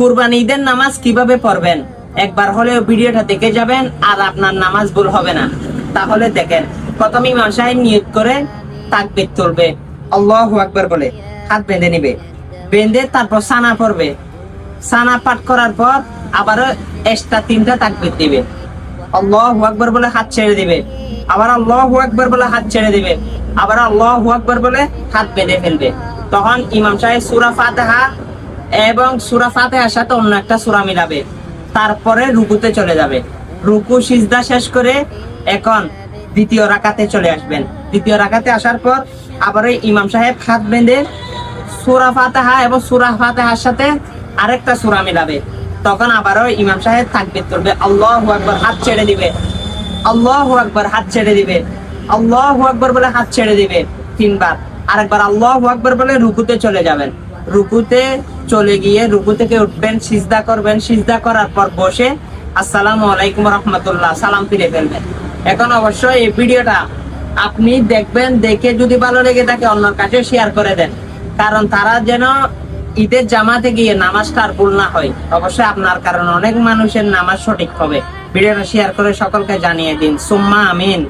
কুরবানি ঈদের নামাজ কিভাবে পড়বেন একবার হলেও ভিডিওটা দেখে যাবেন, আর আপনার নামাজ ভুল হবে না। তাহলে দেখেন, প্রথমে ইমাম সাহেব নিয়ত করে তাকবীর তুলবে, আল্লাহু আকবার বলে হাত বেঁধে নিবে, বেঁধে তারপর সানা পড়বে। সানা পাঠ করার পর আবারও এক্সট্রা 3টা তাকবীর দিবে, আল্লাহু আকবার বলে হাত ছেড়ে দিবে, আবার আল্লাহু আকবার বলে হাত ছেড়ে দিবে, আবার আল্লাহু আকবার বলে হাত বেঁধে ফেলবে। তখন ইমাম সাহেব সূরা ফাতিহা এবং সূরা ফাতিহার সাথে অন্য একটা সূরা মিলাবে, তারপরে রুকুতে চলে যাবে। রুকু সিজদা শেষ করে এখন দ্বিতীয় রাকাতে চলে আসবেন। দ্বিতীয় রাকাতে আসার পর আবার ইমাম সাহেব হাত বেঁধে সূরা ফাতিহা এবং সূরা ফাতিহার সাথে আরেকটা সূরা মিলাবে। তখন আবারও ইমাম সাহেব তাকবীর করবে, আল্লাহু আকবার, হাত ছেড়ে দিবে, আল্লাহু আকবার, হাত ছেড়ে দিবে, আল্লাহু আকবার বলে হাত ছেড়ে দিবে 3বার। আরেকবার আল্লাহু আকবার বলে রুকুতে চলে যাবেন। রুকুতে চলে গিয়ে রুকু থেকে উঠবেন, সিজদা করবেন, সিজদা করার পর বসে আসসালামু আলাইকুম রাহমাতুল্লাহ সালাম ফিরে ফেলবেন। এখন অবশ্যই এই ভিডিওটা আপনি দেখবেন, দেখে যদি ভালো লেগে থাকে অন্যর কাছে শেয়ার করে দেন, কারণ তারা যেন ঈদের জামাতে গিয়ে নামাজটা আর ভুল না হয়। অবশ্যই আপনার কারণে অনেক মানুষের নামাজ সঠিক হবে। ভিডিওটা শেয়ার করে সকলকে জানিয়ে দিন, সুম্মা আমিন।